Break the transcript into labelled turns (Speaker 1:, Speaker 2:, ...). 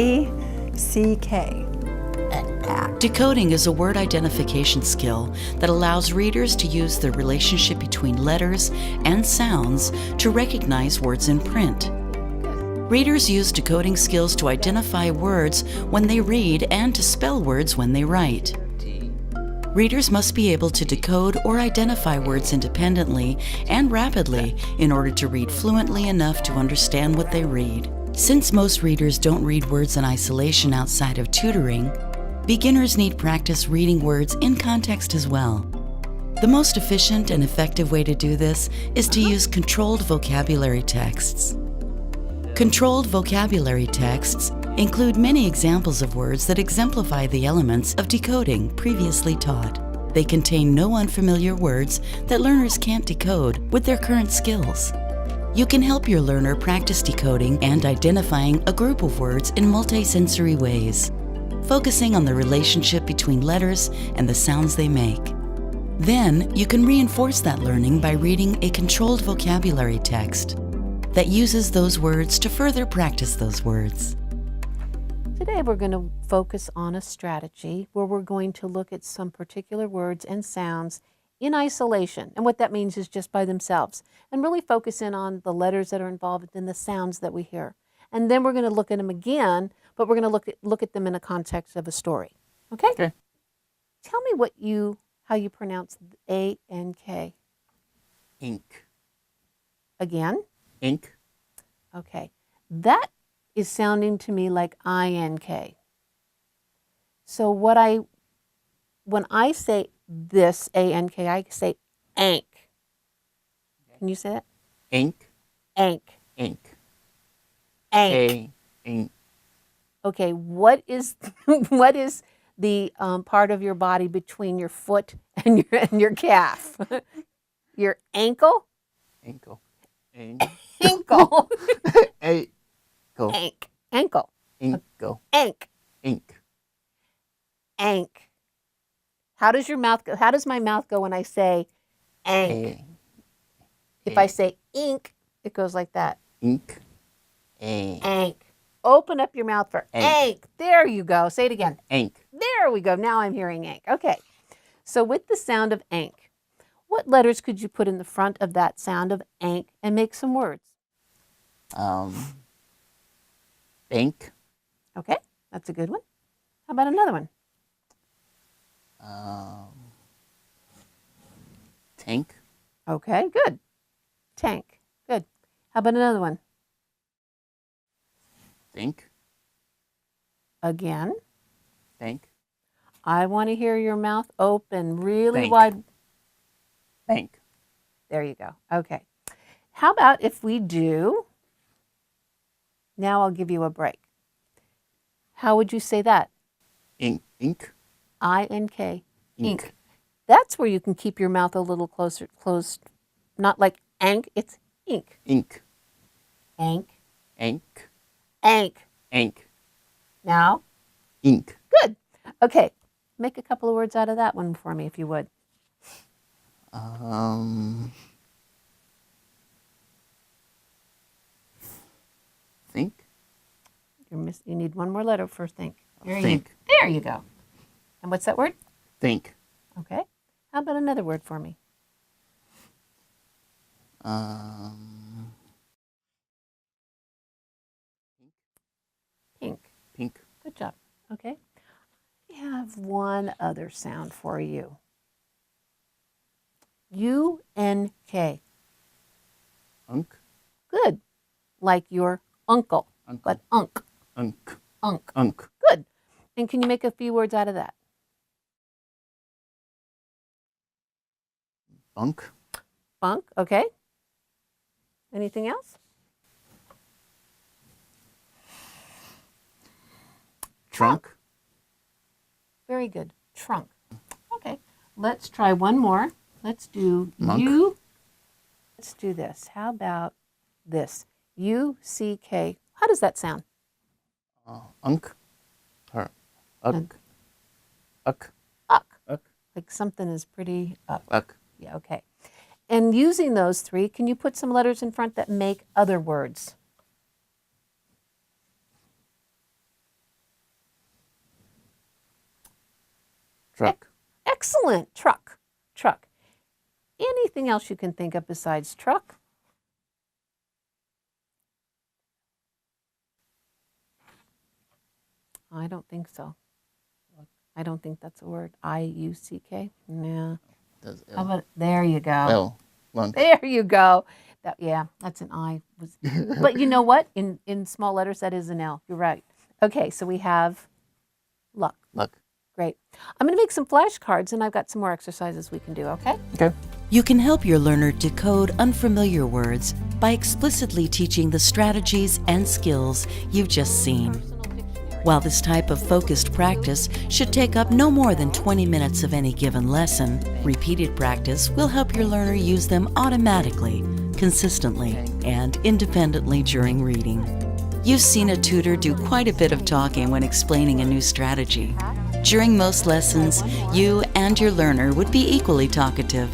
Speaker 1: A-C-K.
Speaker 2: Decoding is a word identification skill that allows readers to use the relationship between letters and sounds to recognize words in print. Readers use decoding skills to identify words when they read and to spell words when they write. Readers must be able to decode or identify words independently and rapidly in order to read fluently enough to understand what they read. Since most readers don't read words in isolation outside of tutoring, beginners need practice reading words in context as well. The most efficient and effective way to do this is to use controlled vocabulary texts. Controlled vocabulary texts include many examples of words that exemplify the elements of decoding previously taught. They contain no unfamiliar words that learners can't decode with their current skills. You can help your learner practice decoding and identifying a group of words in multisensory ways, focusing on the relationship between letters and the sounds they make. Then, you can reinforce that learning by reading a controlled vocabulary text that uses those words to further practice those words.
Speaker 3: Today we're going to focus on a strategy where we're going to look at some particular words and sounds in isolation. And what that means is just by themselves. And really focus in on the letters that are involved in the sounds that we hear. And then we're going to look at them again, but we're going to look at them in a context of a story. Okay?
Speaker 4: Okay.
Speaker 3: Tell me how you pronounce A and K.
Speaker 4: Ink.
Speaker 3: Again?
Speaker 4: Ink.
Speaker 3: Okay. That is sounding to me like I-N-K. So when I say this, A-N-K, I say ank. Can you say that?
Speaker 4: Ink.
Speaker 3: Ank.
Speaker 4: Ink.
Speaker 3: Ank.
Speaker 4: Ink.
Speaker 3: Okay, what is what is the part of your body between your foot and your calf? Your ankle?
Speaker 4: Ankle.
Speaker 3: Ankle.
Speaker 4: Ankle.
Speaker 3: Ank. Ankle.
Speaker 4: Ankle.
Speaker 3: Ank.
Speaker 4: Ink.
Speaker 3: Ank. How does your mouth go? How does my mouth go when I say ank? If I say ink, it goes like that.
Speaker 4: Ink. Ank.
Speaker 3: Ank. Open up your mouth for ank. There you go. Say it again.
Speaker 4: Ank.
Speaker 3: There we go. Now I'm hearing ank. Okay. So with the sound of ank, what letters could you put in the front of that sound of ank and make some words?
Speaker 4: Bank.
Speaker 3: Okay, that's a good one. How about another one?
Speaker 4: Tank.
Speaker 3: Okay, good. Tank. Good. How about another one?
Speaker 4: Think.
Speaker 3: Again.
Speaker 4: Think.
Speaker 3: I want to hear your mouth open really
Speaker 4: Bank.
Speaker 3: wide.
Speaker 4: Bank.
Speaker 3: There you go. Okay. How about if we do, now I'll give you a break. How would you say that?
Speaker 4: Ink. Ink.
Speaker 3: I-N-K.
Speaker 4: Ink.
Speaker 3: Ink. That's where you can keep your mouth a little closer, closed. Not like ank, it's ink.
Speaker 4: Ink.
Speaker 3: Ank.
Speaker 4: Ank.
Speaker 3: Ank.
Speaker 4: Ank.
Speaker 3: Now?
Speaker 4: Ink.
Speaker 3: Good. Okay. Make a couple of words out of that one for me, if you would.
Speaker 4: Think.
Speaker 3: You need one more letter for think.
Speaker 4: Think.
Speaker 3: There you go. And what's that word?
Speaker 4: Think.
Speaker 3: Okay. How about another word for me? Pink.
Speaker 4: Pink.
Speaker 3: Good job. Okay. I have one other sound for you. U-N-K.
Speaker 4: Unk.
Speaker 3: Good. Like your uncle,
Speaker 4: Uncle.
Speaker 3: but unk.
Speaker 4: Unk.
Speaker 3: Unk.
Speaker 4: Unk.
Speaker 3: Good. And can you make a few words out of that?
Speaker 4: Bunk.
Speaker 3: Bunk. Okay. Anything else?
Speaker 4: Trunk.
Speaker 3: Very good. Trunk. Okay. Let's try one more. Let's do
Speaker 4: Monk.
Speaker 3: U. Let's do this. How about this? U-C-K. How does that sound?
Speaker 4: Unk. Or uck. Uck.
Speaker 3: Uck.
Speaker 4: Uck.
Speaker 3: Like something is pretty up.
Speaker 4: Uck.
Speaker 3: Yeah, okay. And using those three, can you put some letters in front that make other words?
Speaker 4: Truck.
Speaker 3: Excellent. Truck. Truck. Anything else you can think of besides truck? I don't think so. I don't think that's a word. I-U-C-K? No.
Speaker 4: Does
Speaker 3: How
Speaker 4: L.
Speaker 3: about, there you go.
Speaker 4: L. Lunk.
Speaker 3: There you go. Yeah, that's an I. But you know what? In small letters, that is an L. You're right. Okay, so we have luck.
Speaker 4: Luck.
Speaker 3: Great. I'm going to make some flashcards, and I've got some more exercises we can do, okay?
Speaker 4: Okay.
Speaker 2: You can help your learner decode unfamiliar words by explicitly teaching the strategies and skills you've just seen. While this type of focused practice should take up no more than 20 minutes of any given lesson, repeated practice will help your learner use them automatically, consistently, and independently during reading. You've seen a tutor do quite a bit of talking when explaining a new strategy. During most lessons, you and your learner would be equally talkative,